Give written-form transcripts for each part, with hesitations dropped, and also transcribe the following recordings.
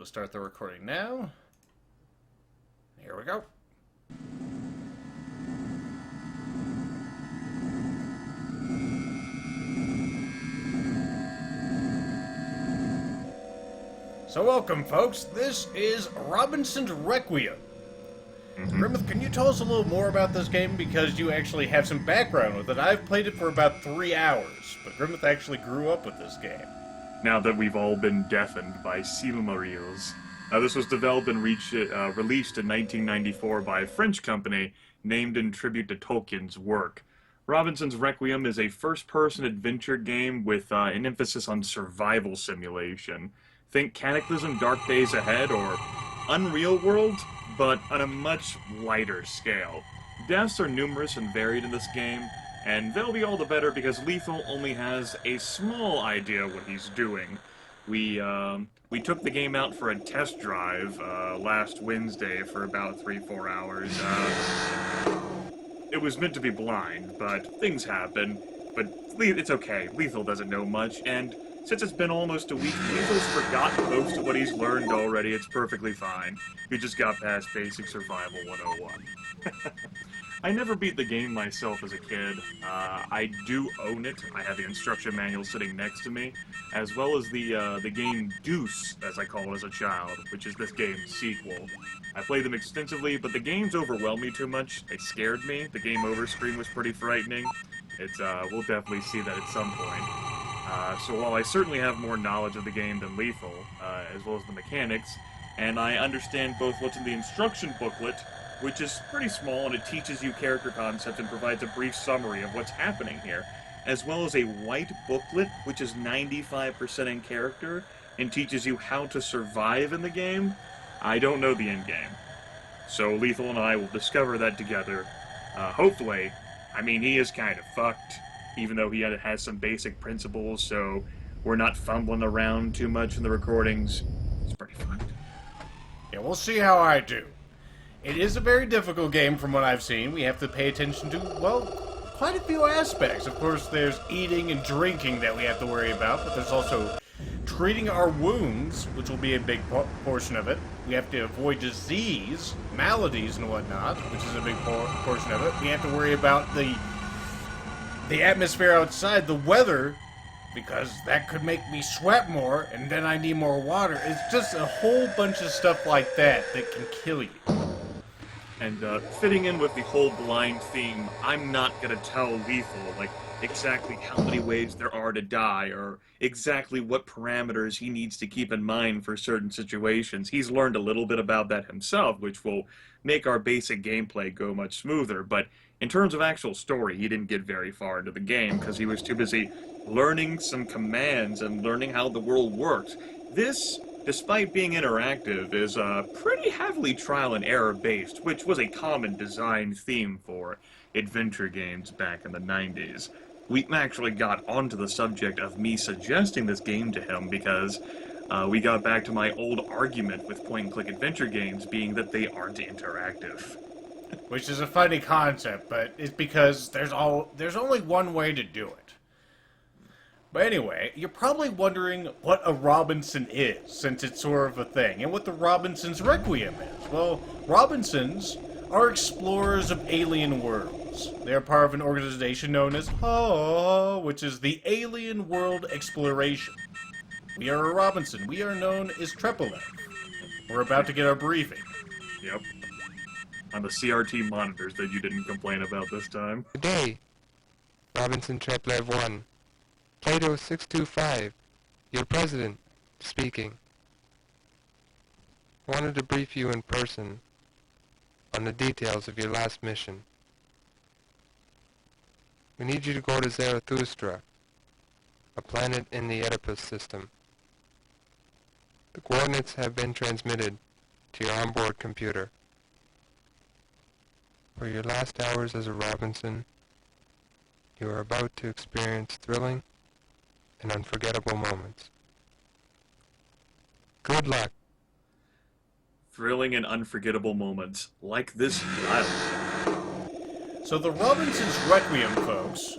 Let's start the recording now. Here we go. So welcome, folks. This is Robinson Requiem. Grimith, can you tell us a little more about this game? Because you actually have some background with it. I've played it for about 3 hours, but Grimith actually grew up with this game. Now that we've all been deafened by Silmarils. This was developed and released in 1994 by a French company named in tribute to Tolkien's work. Robinson's Requiem is a first-person adventure game with an emphasis on survival simulation. Think Cataclysm Dark Days Ahead or Unreal World, but on a much lighter scale. Deaths are numerous and varied in this game, and they'll be all the better because Lethal only has a small idea what he's doing. We took the game out for a test drive last Wednesday for about 3-4 hours. It was meant to be blind, but things happen. But it's okay. Lethal doesn't know much, and since it's been almost a week, Lethal's forgotten most of what he's learned already. It's perfectly fine. We just got past Basic Survival 101. I never beat the game myself as a kid. I do own it. I have the instruction manual sitting next to me, as well as the game Deuce, as I call it as a child, which is this game's sequel. I played them extensively, but the games overwhelmed me too much. They scared me. The game over screen was pretty frightening. We'll definitely see that at some point. So while I certainly have more knowledge of the game than Lethal, as well as the mechanics, and I understand both what's in the instruction booklet, which is pretty small and it teaches you character concepts and provides a brief summary of what's happening here, as well as a white booklet, which is 95% in character, and teaches you how to survive in the game, I don't know the end game. So Lethal and I will discover that together. Hopefully. I mean, he is kind of fucked, even though he has some basic principles, so we're not fumbling around too much in the recordings. It's pretty fucked. Yeah, we'll see how I do. It is a very difficult game from what I've seen. We have to pay attention to, well, quite a few aspects. Of course, there's eating and drinking that we have to worry about, but there's also treating our wounds, which will be a big portion of it. We have to avoid disease, maladies, and whatnot, which is a big portion of it. We have to worry about the atmosphere outside, the weather, because that could make me sweat more, and then I need more water. It's just a whole bunch of stuff like that that can kill you. And fitting in with the whole blind theme, I'm not going to tell Lethal, like, exactly how many ways there are to die, or exactly what parameters he needs to keep in mind for certain situations. He's learned a little bit about that himself, which will make our basic gameplay go much smoother, but in terms of actual story, he didn't get very far into the game because he was too busy learning some commands and learning how the world works. This, despite being interactive, is pretty heavily trial and error based, which was a common design theme for adventure games back in the 90s. We actually got onto the subject of me suggesting this game to him because we got back to my old argument with point-and-click adventure games being that they aren't interactive. Which is a funny concept, but it's because there's only one way to do it. But anyway, you're probably wondering what a Robinson is, since it's sort of a thing, and what the Robinson's Requiem is. Well, Robinsons are explorers of alien worlds. They are part of an organization known as which is the Alien World Exploration. We are a Robinson. We are known as Trepliev. We're about to get our briefing. Yep. On the CRT monitors that you didn't complain about this time. Good day, Robinson Trepliev 1. Plato 625, your president, speaking. I wanted to brief you in person on the details of your last mission. We need you to go to Zarathustra, a planet in the Oedipus system. The coordinates have been transmitted to your onboard computer. For your last hours as a Robinson, you are about to experience thrilling and unforgettable moments. Good luck. Thrilling and unforgettable moments, like this dialogue. So the Robinson's Requiem, folks,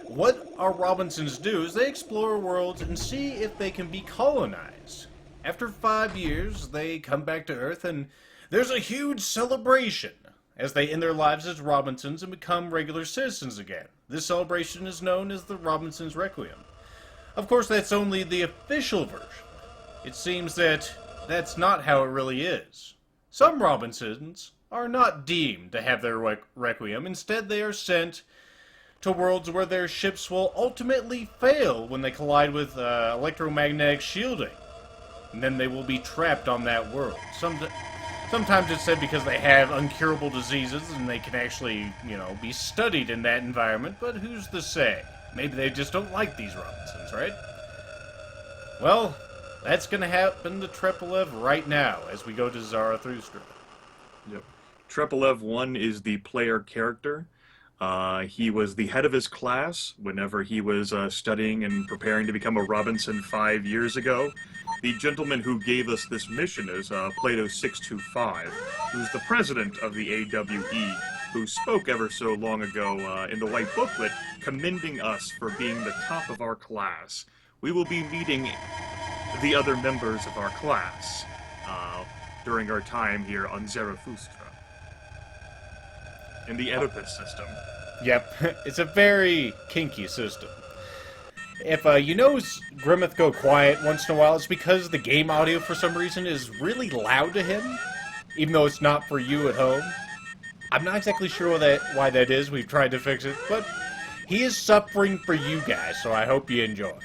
what our Robinsons do is they explore worlds and see if they can be colonized. After 5 years, they come back to Earth, and there's a huge celebration as they end their lives as Robinsons and become regular citizens again. This celebration is known as the Robinson's Requiem. Of course, that's only the official version. It seems that that's not how it really is. Some Robinsons are not deemed to have their requiem. Instead, they are sent to worlds where their ships will ultimately fail when they collide with electromagnetic shielding. And then they will be trapped on that world. Sometimes it's said because they have incurable diseases and they can actually, be studied in that environment, but who's to say? Maybe they just don't like these Robinsons, right? Well, that's going to happen to Trepliev right now as we go to Zarathustra. Yep. Trepliev 1 is the player character. He was the head of his class whenever he was studying and preparing to become a Robinson 5 years ago. The gentleman who gave us this mission is Plato 625, who's the president of the AWE, who spoke ever so long ago in the white booklet, commending us for being the top of our class. We will be meeting the other members of our class during our time here on Zarathustra in the Oedipus system. Yep, it's a very kinky system. If Grimith go quiet once in a while, it's because the game audio for some reason is really loud to him, even though it's not for you at home. I'm not exactly sure why that is. We've tried to fix it, but he is suffering for you guys, so I hope you enjoy.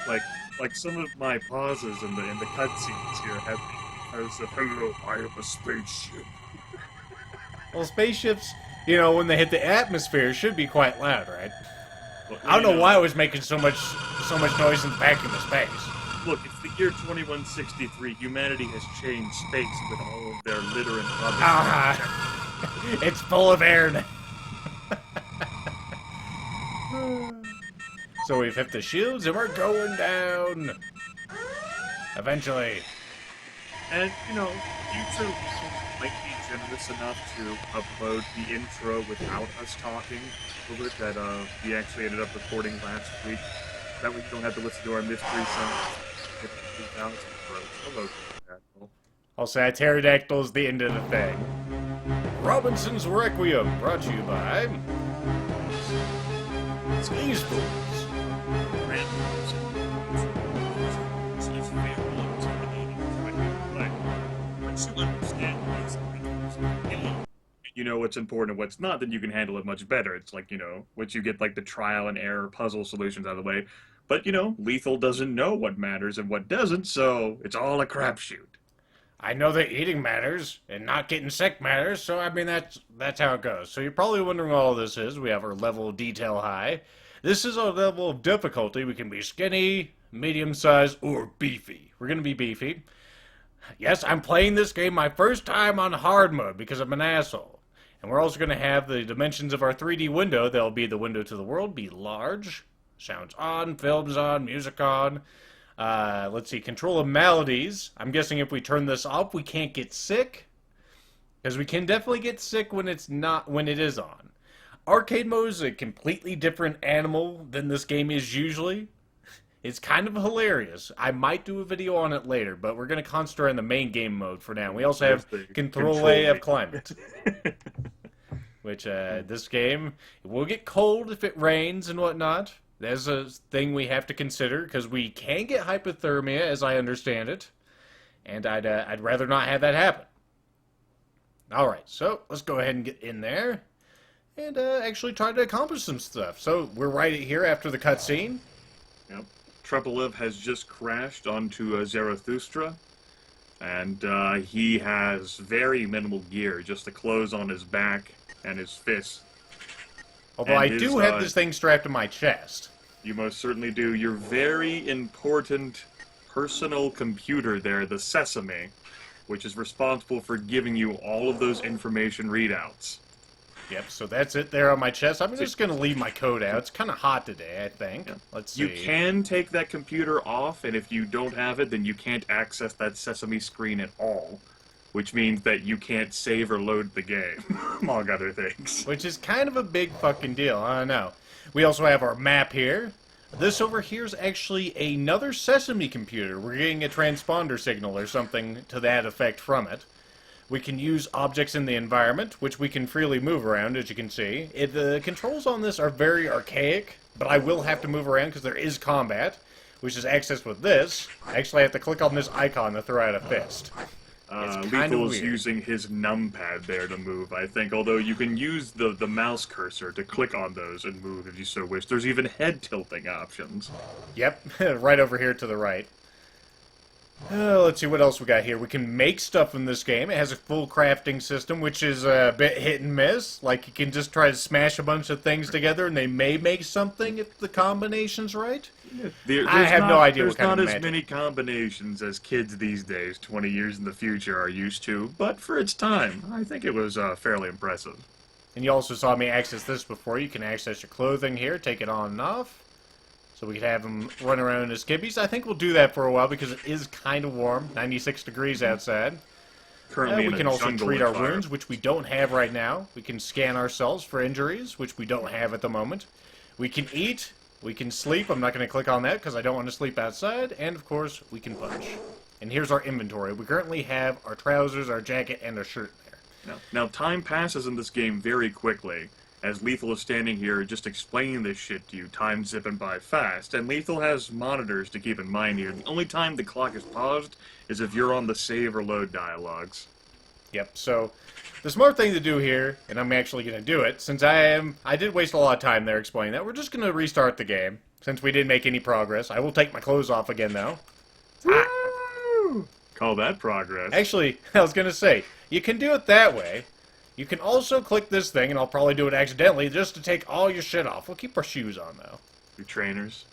Like some of my pauses in the cutscenes here have been because of "Hello, I am a spaceship." Well, spaceships, when they hit the atmosphere, should be quite loud, right? Well, I don't know why it was making so much noise in the vacuum of space. Look, it's the year 2163. Humanity has changed space with all of their litter and rubbish. It's full of air now. So we've hit the shields and we're going down. Eventually. And, future might be generous enough to upload the intro without us talking over it that we actually ended up recording last week. That way you don't have to listen to our mystery songs. Hello, pterodactyl. I'll say pterodactyl is the end of the thing. Robinson's Requiem, brought to you by These Fools. You know what's important and what's not, then you can handle it much better. It's like, once you get like the trial and error puzzle solutions out of the way. But, Lethal doesn't know what matters and what doesn't, so it's all a crapshoot. I know that eating matters and not getting sick matters, so that's how it goes. So you're probably wondering what all this is. We have our level of detail high. This is our level of difficulty. We can be skinny, medium-sized, or beefy. We're going to be beefy. Yes, I'm playing this game my first time on hard mode because I'm an asshole. And we're also going to have the dimensions of our 3D window. That'll be the window to the world, be large. Sounds on, films on, music on. Let's see, control of maladies. I'm guessing if we turn this off, we can't get sick. Because we can definitely get sick when it is on. Arcade mode is a completely different animal than this game is usually. It's kind of hilarious. I might do a video on it later, but we're going to concentrate on the main game mode for now. We also have Control A of climate. Which, this game, it will get cold if it rains and whatnot. That's a thing we have to consider, because we can get hypothermia, as I understand it. And I'd rather not have that happen. Alright, so let's go ahead and get in there. And actually try to accomplish some stuff. So, we're right here after the cutscene. Yep. Trepliev has just crashed onto Zarathustra, and he has very minimal gear, just the clothes on his back and his fists. Although I do have this thing strapped to my chest. You most certainly do. Your very important personal computer there, the Sesame, which is responsible for giving you all of those information readouts. Yep, so that's it there on my chest. I'm just going to leave my coat out. It's kind of hot today, I think. Yeah. Let's see. You can take that computer off, and if you don't have it, then you can't access that Sesame screen at all. Which means that you can't save or load the game, among other things. Which is kind of a big fucking deal, I don't know. We also have our map here. This over here is actually another Sesame computer. We're getting a transponder signal or something to that effect from it. We can use objects in the environment, which we can freely move around, as you can see. The controls on this are very archaic, but I will have to move around because there is combat, which is accessed with this. I actually have to click on this icon to throw out a fist. It's kind of Lethal's weird. using his numpad there to move, I think, although you can use the mouse cursor to click on those and move if you so wish. There's even head tilting options. Yep, right over here to the right. Let's see what else we got here. We can make stuff in this game. It has a full crafting system, which is a bit hit and miss. Like, you can just try to smash a bunch of things together, and they may make something if the combination's right. I have no idea what kind of There's not magic. as many combinations as kids these days, 20 years in the future, are used to, but for its time, I think it was fairly impressive. And you also saw me access this before. You can access your clothing here, take it on and off. So we could have them run around in his skibbies. I think we'll do that for a while because it is kind of warm. 96 degrees outside. Currently in We a can also jungle treat our environment. wounds, which we don't have right now. We can scan ourselves for injuries, which we don't have at the moment. We can eat. We can sleep. I'm not going to click on that because I don't want to sleep outside. And, of course, we can punch. And here's our inventory. We currently have our trousers, our jacket, and our shirt there. Now, time passes in this game very quickly. As Lethal is standing here just explaining this shit to you, time zipping by fast, and Lethal has monitors to keep in mind here. The only time the clock is paused is if you're on the save or load dialogues. Yep, so the smart thing to do here, and I'm actually going to do it, since I did waste a lot of time there explaining that, we're just going to restart the game, since we didn't make any progress. I will take my clothes off again, though. Woo! Call that progress. Actually, I was going to say, you can do it that way. You can also click this thing, and I'll probably do it accidentally, just to take all your shit off. We'll keep our shoes on, though. Your trainers.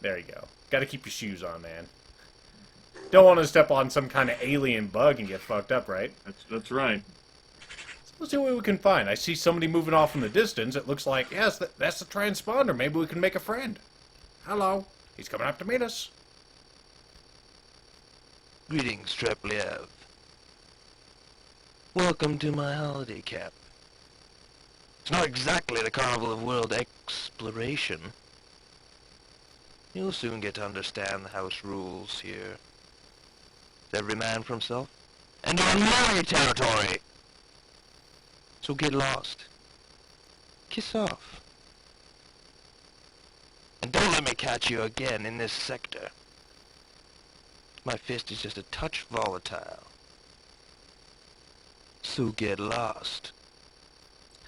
There you go. Gotta keep your shoes on, man. Don't want to step on some kind of alien bug and get fucked up, right? That's right. Let's see what we can find. I see somebody moving off in the distance. It looks like, yes, that's the transponder. Maybe we can make a friend. Hello. He's coming up to meet us. Greetings, Trepliev. Welcome to my holiday camp. It's not exactly the Carnival of World Exploration. You'll soon get to understand the house rules here. It's every man for himself, and you're in my territory! So get lost. Kiss off. And don't let me catch you again in this sector. My fist is just a touch volatile. So get lost.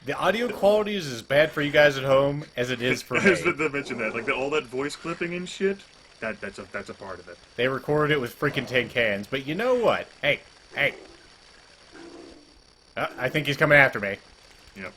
The audio quality is as bad for you guys at home as it is for I was me. about to mention that, like all that voice clipping and shit. That's a part of it. They recorded it with freaking tin cans, but you know what? Hey. I think he's coming after me. Yep.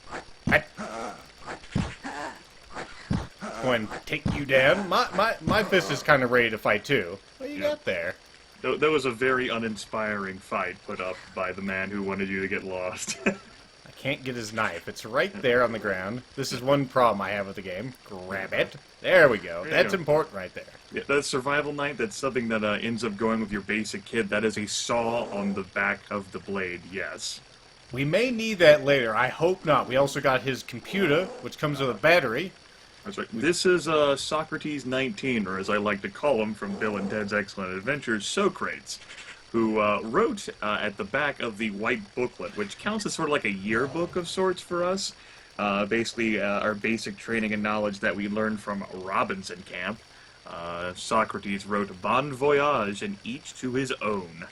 Go and take you down. My fist is kind of ready to fight too. What you Yeah. got there? That was a very uninspiring fight put up by the man who wanted you to get lost. I can't get his knife. It's right there on the ground. This is one problem I have with the game. Grab it. There we go. There you That's go. important right there. Yeah, that survival knife, that's something that ends up going with your basic kit. That is a saw on the back of the blade, yes. We may need that later. I hope not. We also got his computer, which comes with a battery. That's right. This is Socrates 19, or as I like to call him from Bill and Ted's Excellent Adventures, Socrates, who wrote at the back of the white booklet, which counts as sort of like a yearbook of sorts for us. Basically, our basic training and knowledge that we learned from Robinson Camp. Socrates wrote, "Bon voyage, and each to his own, ...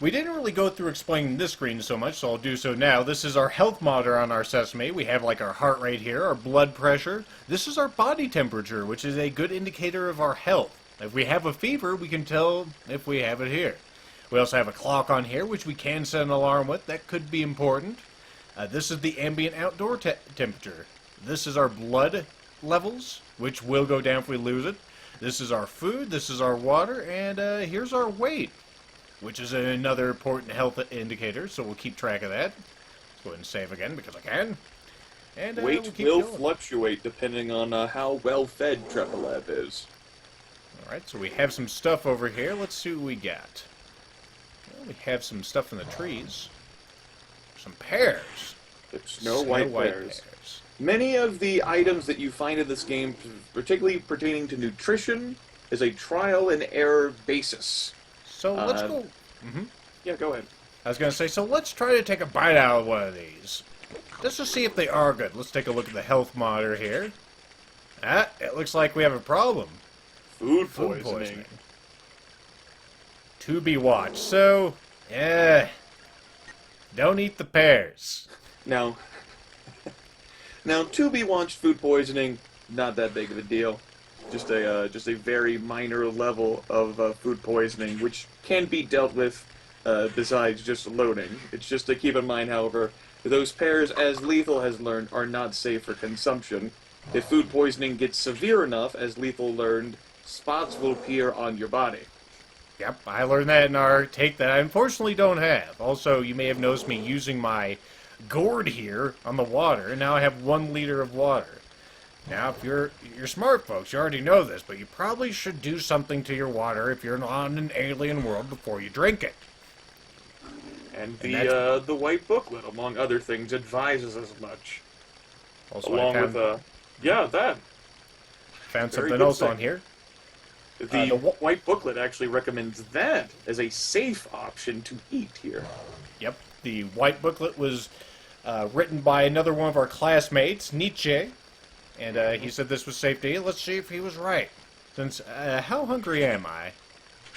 We didn't really go through explaining this screen so much, so I'll do so now. This is our health monitor on our Sesame. We have like our heart rate here, our blood pressure. This is our body temperature, which is a good indicator of our health. If we have a fever, we can tell if we have it here. We also have a clock on here, which we can set an alarm with. That could be important. This is the ambient outdoor temperature. This is our blood levels, which will go down if we lose it. This is our food, this is our water, and here's our weight, which is another important health indicator, so we'll keep track of that. Let's go ahead and save again, because I can. And we'll Weight keep will going. fluctuate depending on how well fed Trepliev is. Alright, so we have some stuff over here. Let's see what we got. Well, we have some stuff in the trees. Some pears. The Snow White bears. Many of the items that you find in this game, particularly pertaining to nutrition, is a trial and error basis. So let's Uh, go. Yeah, go ahead. I was going to say, so let's try to take a bite out of one of these. Just to see if they are good. Let's take a look at the health monitor here. Ah, it looks like we have a problem. Food Food poisoning. poisoning. To be watched. So, don't eat the pears. Now, to be watched food poisoning, not that big of a deal. Just a very minor level of food poisoning, which can be dealt with besides just loading. It's just to keep in mind, however, those pears, as Lethal has learned, are not safe for consumption. If food poisoning gets severe enough, as Lethal learned, spots will appear on your body. Yep, I learned that in our take that I unfortunately don't have. Also, you may have noticed me using my gourd here on the water, and now I have 1 liter of water. Now, if you're smart, folks, you already know this, but you probably should do something to your water if you're on an alien world before you drink it. And And the white booklet, among other things, advises as much. Also, Along I found, with that. found very something good else thing. on here. The the white booklet actually recommends that as a safe option to eat here. Yep, the white booklet was written by another one of our classmates, Nietzsche, and he said this was safe to eat. Let's see if he was right. Since, how hungry am I?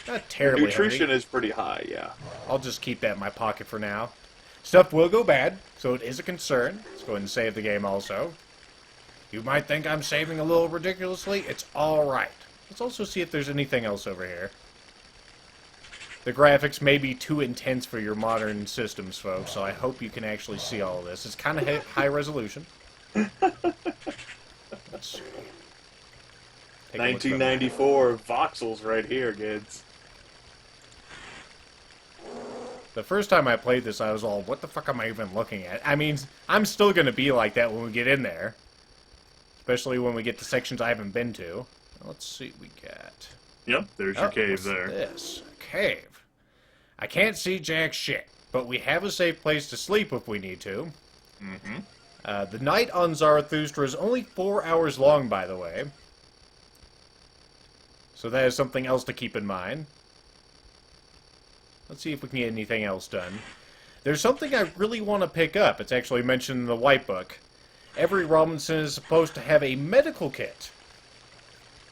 Not terribly Nutrition hungry. is pretty high, yeah. I'll just keep that in my pocket for now. Stuff will go bad, so it is a concern. Let's go ahead and save the game also. You might think I'm saving a little ridiculously. It's alright. Let's also see if there's anything else over here. The graphics may be too intense for your modern systems, folks, so I hope you can actually see all of this. It's kind of high resolution. Let's see. Take a look at them. 1994 voxels right here, kids. The first time I played this, I was all, what the fuck am I even looking at? I mean, I'm still going to be like that when we get in there. Especially when we get to sections I haven't been to. Let's see what we got. Yep, there's your cave what's there. This? A cave. I can't see jack shit, but we have a safe place to sleep if we need to. The night on Zarathustra is only 4 hours long, by the way. So that is something else to keep in mind. Let's see if we can get anything else done. There's something I really want to pick up. It's actually mentioned in the White Book. Every Robinson is supposed to have a medical kit.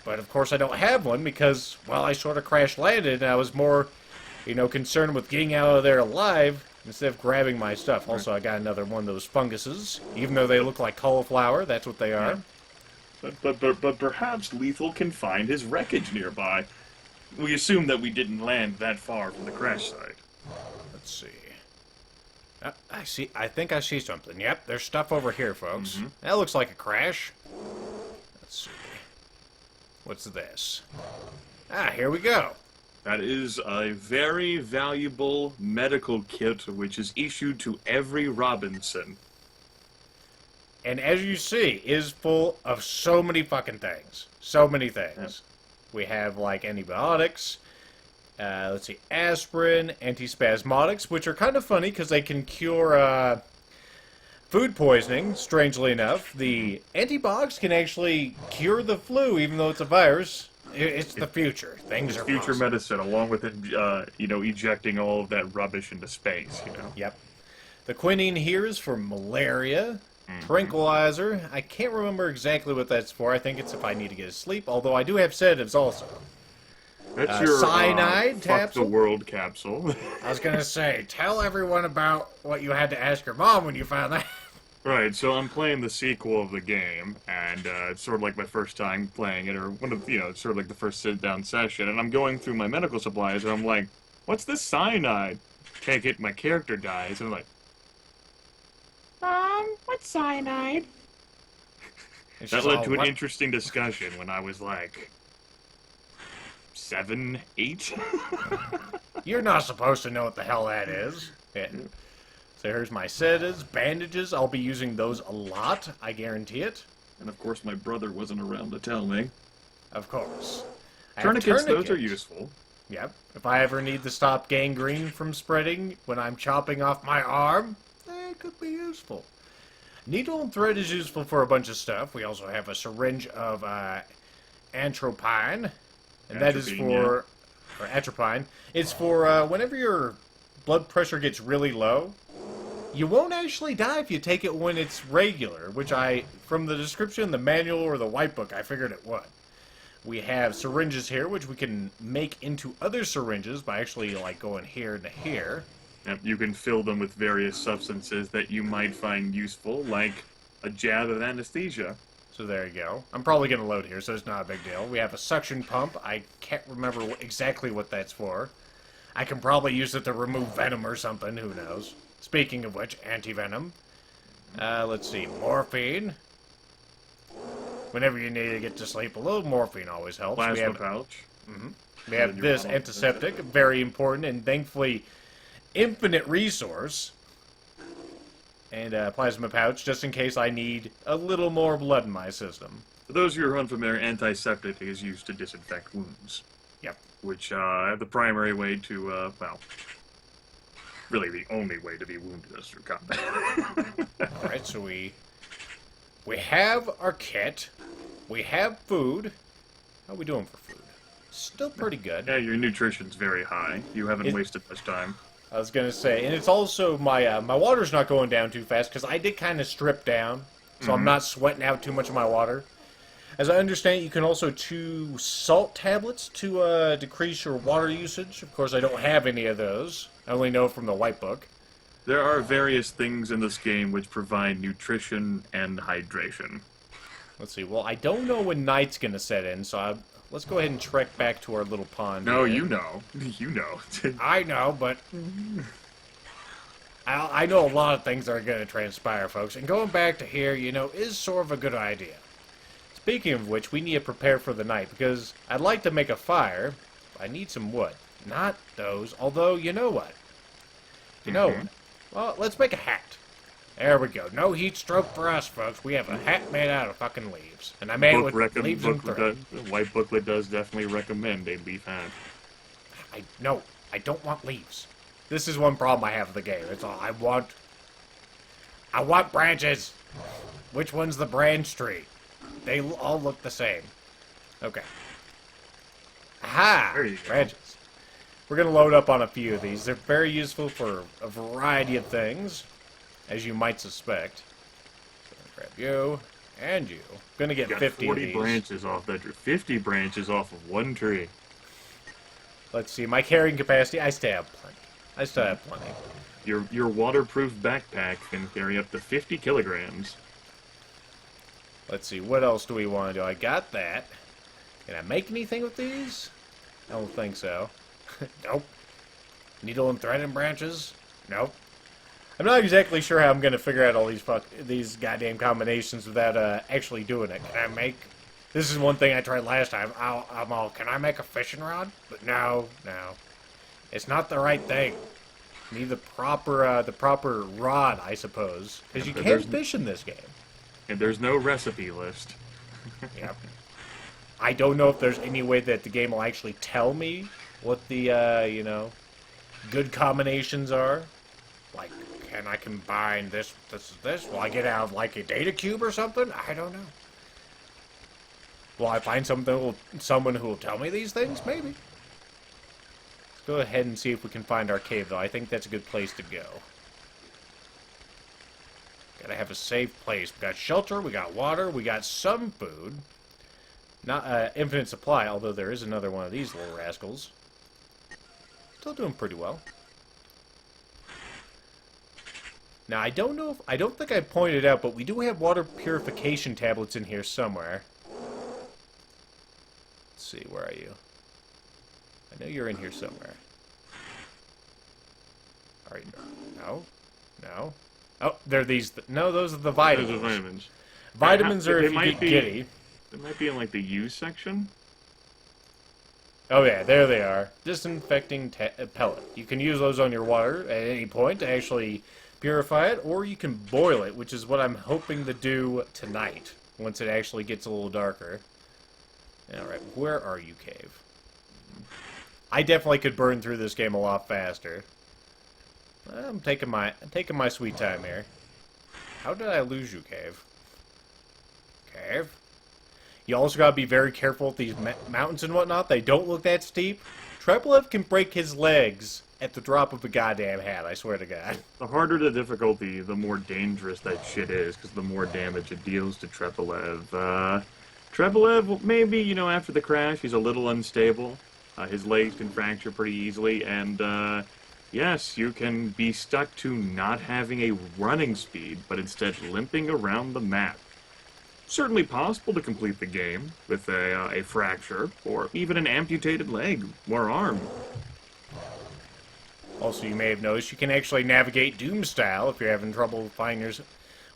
But of course I don't have one because, well, I sort of crash-landed and I was more, concerned with getting out of there alive instead of grabbing my stuff. Also, I got another one of those funguses. Even though they look like cauliflower, that's what they are. But perhaps Lethal can find his wreckage nearby. We assume that we didn't land that far from the crash site. Let's see. I think I see something. Yep, there's stuff over here, folks. That looks like a crash. Let's see. What's this? Here we go. That is a very valuable medical kit which is issued to every Robinson. And as you see, it is full of so many fucking things. So many things. Yep. We have, like, antibiotics. Let's see, aspirin, antispasmodics, which are kind of funny because they can cure food poisoning, strangely enough. The antibiotics can actually cure the flu, even though it's a virus. It's the future. Things are Future possible. medicine, along with ejecting all of that rubbish into space. Yep. The quinine here is for malaria. Tranquilizer. I can't remember exactly what that's for. I think it's if I need to get to sleep, although I do have sedatives also. That's your cyanide fuck capsule? the world capsule. I was going to say, tell everyone about what you had to ask your mom when you found that. Right, so I'm playing the sequel of the game, and it's sort of like my first time playing it, or one of, it's sort of like the first sit-down session, and I'm going through my medical supplies, and I'm like, what's this cyanide? Take it, my character dies, and I'm like, What's cyanide? And that she's led all, to an "What?" interesting discussion when I was like 7, 8. You're not supposed to know what the hell that is. Yeah. So here's my sedatives, bandages. I'll be using those a lot. I guarantee it. And of course my brother wasn't around to tell me. Of course. I have Tourniquets, those are tourniquets. useful. Yep. If I ever need to stop gangrene from spreading when I'm chopping off my arm, it could be useful. Needle and thread is useful for a bunch of stuff. We also have a syringe of atropine, and that is Atropine, for or atropine. It's for whenever your blood pressure gets really low. You won't actually die if you take it when it's regular, which from the description, the manual, or the white book, I figured it would. We have syringes here, which we can make into other syringes by actually, like, going here to here. Yep, you can fill them with various substances that you might find useful, like a jab of anesthesia. So there you go. I'm probably going to load here, so it's not a big deal. We have a suction pump. I can't remember exactly what that's for. I can probably use it to remove venom or something. Who knows? Speaking of which, anti-venom. Let's see. Morphine. Whenever you need to get to sleep, a little morphine always helps. Plasma pouch. We have this antiseptic, very important, and thankfully infinite resource. And a plasma pouch, just in case I need a little more blood in my system. For those of you who are unfamiliar, antiseptic is used to disinfect wounds. Yep. Which are the primary way to, well, really the only way to be wounded is through combat. Alright, so we have our kit. We have food. How are we doing for food? Still pretty good. Yeah, your nutrition's very high. You haven't wasted much time. I was gonna say, and it's also my water's not going down too fast because I did kind of strip down, so I'm not sweating out too much of my water. As I understand, you can also chew salt tablets to decrease your water usage. Of course, I don't have any of those. I only know from the white book. There are various things in this game which provide nutrition and hydration. Let's see. Well, I don't know when night's gonna set in, so let's go ahead and trek back to our little pond. No, here. you know. You know. I know, but I know a lot of things are going to transpire, folks. And going back to here, you know, is sort of a good idea. Speaking of which, we need to prepare for the night, because I'd like to make a fire. I need some wood. Not those, although, you know what? You know what? Well, let's make a hat. There we go. No heat stroke for us, folks. We have a hat made out of fucking leaves. And I made it with leaves and thread. The white booklet does definitely recommend a leaf hat. No, I don't want leaves. This is one problem I have with the game. It's all I want branches. Which one's the branch tree? They all look the same. Okay. Aha! There you go. Branches. We're going to load up on a few of these. They're very useful for a variety of things, as you might suspect. So grab you and you. Going to get You got 50 40 of these. branches off that tree. 50 branches off of one tree. Let's see. My carrying capacity, I still have plenty. Your waterproof backpack can carry up to 50 kilograms. Let's see, what else do we want to do? I got that. Can I make anything with these? I don't think so. Nope. Needle and thread and branches? Nope. I'm not exactly sure how I'm going to figure out all these goddamn combinations without actually doing it. Can I make... This is one thing I tried last time. I'm all, can I make a fishing rod? But no. It's not the right thing. You need the proper rod, I suppose. Because you can't fish in this game. And there's no recipe list. Yep. I don't know if there's any way that the game will actually tell me what the, good combinations are. Like, can I combine this? Will I get out of, like, a data cube or something? I don't know. Will I find someone who will tell me these things? Maybe. Let's go ahead and see if we can find our cave, though. I think that's a good place to go. Gotta have a safe place. We got shelter, we got water, we got some food. Not infinite supply, although there is another one of these little rascals. Still doing pretty well. Now, I don't think I pointed out, but we do have water purification tablets in here somewhere. Let's see, where are you? I know you're in here somewhere. Are you? No. Oh, they're these. No, those are the vitamins. Those are vitamins. Vitamins are if you get giddy. It might be in, like, the U section. Oh yeah, there they are. Disinfecting pellet. You can use those on your water at any point to actually purify it, or you can boil it, which is what I'm hoping to do tonight, once it actually gets a little darker. Alright, where are you, cave? I definitely could burn through this game a lot faster. I'm taking my sweet time here. How did I lose you, Cave? Cave? You also gotta be very careful with these mountains and whatnot. They don't look that steep. Trepliev can break his legs at the drop of a goddamn hat, I swear to God. The harder the difficulty, the more dangerous that shit is, because the more damage it deals to Trepliev. Trepliev, maybe, you know, after the crash, he's a little unstable. His legs can fracture pretty easily, and, yes, you can be stuck to not having a running speed, but instead limping around the map. Certainly possible to complete the game with a fracture, or even an amputated leg or arm. Also, you may have noticed you can actually navigate Doom style if you're having trouble finding your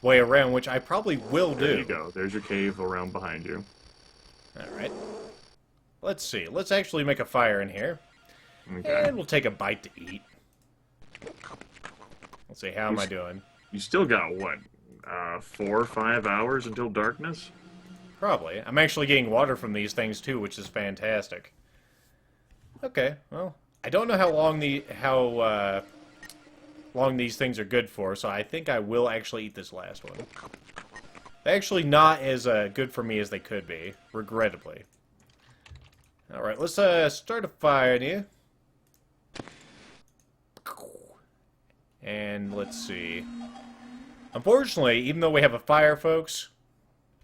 way around, which I probably will do. There you go. There's your cave around behind you. Alright. Let's see. Let's actually make a fire in here. Okay. And we'll take a bite to eat. Let's see, how am I doing? You still got, what, 4 or 5 hours until darkness? Probably. I'm actually getting water from these things too, which is fantastic. Okay, well, I don't know how long long these things are good for, so I think I will actually eat this last one. They're actually not as good for me as they could be, regrettably. Alright, let's start a fire in here. And let's see. Unfortunately, even though we have a fire, folks,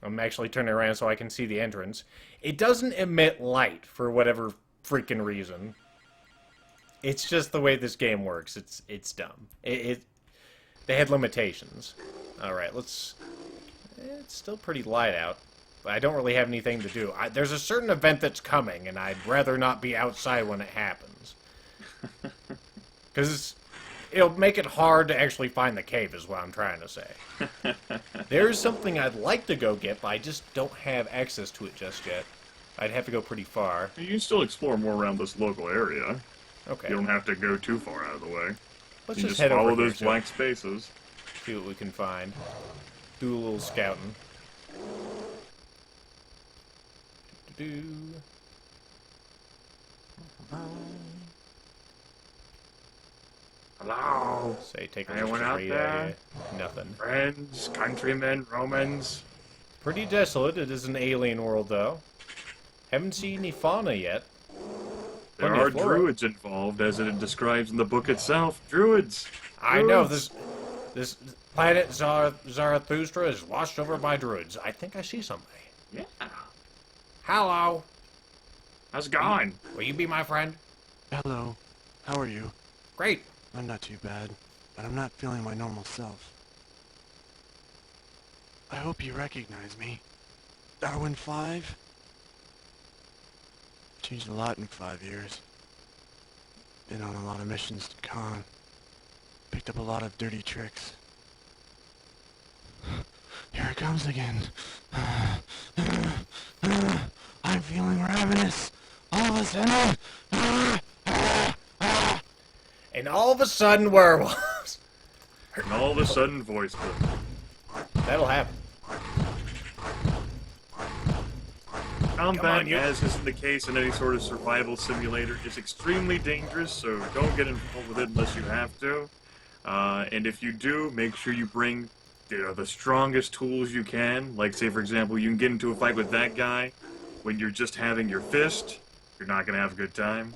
I'm actually turning around so I can see the entrance, it doesn't emit light for whatever freaking reason. It's just the way this game works. It's dumb. They had limitations. Alright, let's... It's still pretty light out, but I don't really have anything to do. There's a certain event that's coming, and I'd rather not be outside when it happens. Because it'll make it hard to actually find the cave, is what I'm trying to say. There's something I'd like to go get, but I just don't have access to it just yet. I'd have to go pretty far. You can still explore more around this local area. Okay. You don't have to go too far out of the way. Let's You just just head follow over here those to blank spaces. see what we can find. Do a little scouting. Do-do-do. Hello, Say, take a Anyone look out straight there? at you. Nothing. friends, countrymen, Romans. Pretty desolate. It is an alien world, though. Haven't seen any fauna yet. There Plenty are of flora. druids involved, as it describes in the book itself. Druids. I know Druids. this planet Zarathustra is washed over by druids. I think I see somebody. Yeah. Hello. How's it going? Will you be my friend? Hello. How are you? Great. I'm not too bad, but I'm not feeling my normal self. I hope you recognize me. Darwin 5? Changed a lot in 5 years. Been on a lot of missions to Khan. Picked up a lot of dirty tricks. Here it comes again. I'm feeling ravenous. All of a sudden. And all of a sudden, werewolves. And all of a sudden, voice clip. That'll happen. Combat, on, you- as is the case in any sort of survival simulator, is extremely dangerous, so don't get involved with it unless you have to. And if you do, make sure you bring the strongest tools you can. Like, say, for example, you can get into a fight with that guy when you're just having your fist. You're not going to have a good time.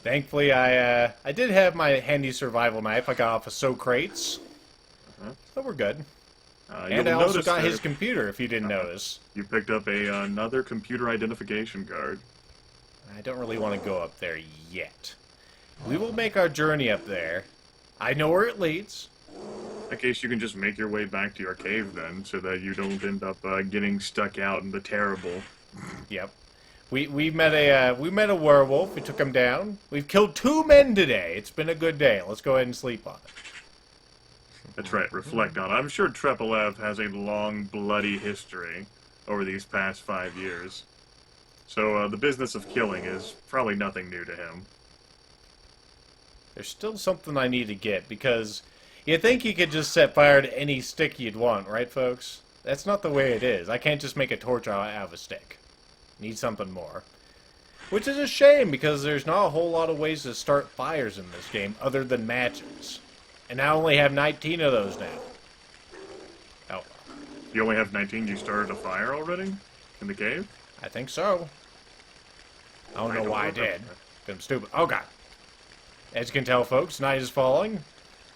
Thankfully, I did have my handy survival knife. I got off of Socrates. So we're good. And I You'll also notice got that his computer, if you didn't notice. You picked up another computer identification card. I don't really want to go up there yet. We will make our journey up there. I know where it leads. In that case, you can just make your way back to your cave then, so that you don't end up getting stuck out in the terrible. Yep. We met a werewolf. We took him down. We've killed 2 men today. It's been a good day. Let's go ahead and sleep on it. That's right, reflect on it. I'm sure Trepliev has a long, bloody history over these past 5 years. So the business of killing is probably nothing new to him. There's still something I need to get, because you think you could just set fire to any stick you'd want, right, folks? That's not the way it is. I can't just make a torch out of a stick. Need something more. Which is a shame, because there's not a whole lot of ways to start fires in this game other than matches. And I only have 19 of those now. You only have 19. You started a fire already? In the cave? I think so. I don't know why I did. 'Cause I'm stupid. Oh, God. As you can tell, folks, night is falling.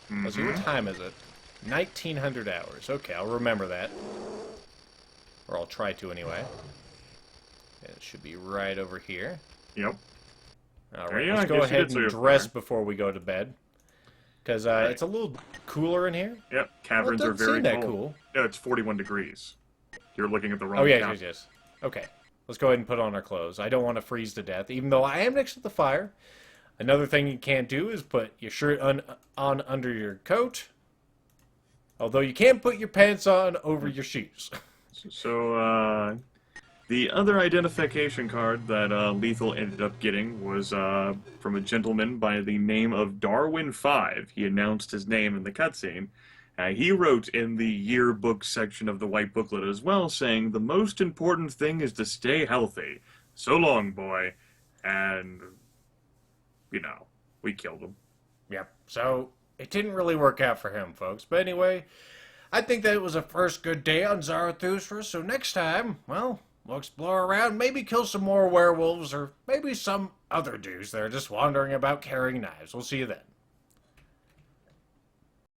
Let's see, what time is it? 1900 hours. Okay, I'll remember that. Or I'll try to, anyway. It should be right over here. Yep. Alright, Yeah, let's I go guess you ahead did say and your dress fire. before we go to bed. Because it's a little cooler in here. Yep. Well, Caverns it are doesn't very seem that cold. cool. Yeah, it's 41 degrees. You're looking at the wrong Oh, yes, cap. yes, yes. Okay. Let's go ahead and put on our clothes. I don't want to freeze to death, even though I am next to the fire. Another thing you can't do is put your shirt on under your coat. Although you can put your pants on over your shoes. So, the other identification card that Lethal ended up getting was from a gentleman by the name of Darwin5. He announced his name in the cutscene. He wrote in the yearbook section of the white booklet as well, saying, "The most important thing is to stay healthy. So long, boy." And, you know, we killed him. Yep. So, it didn't really work out for him, folks. But anyway, I think that it was a first good day on Zarathustra. So next time, well, we'll explore around, maybe kill some more werewolves, or maybe some other dudes that are just wandering about carrying knives. We'll see you then.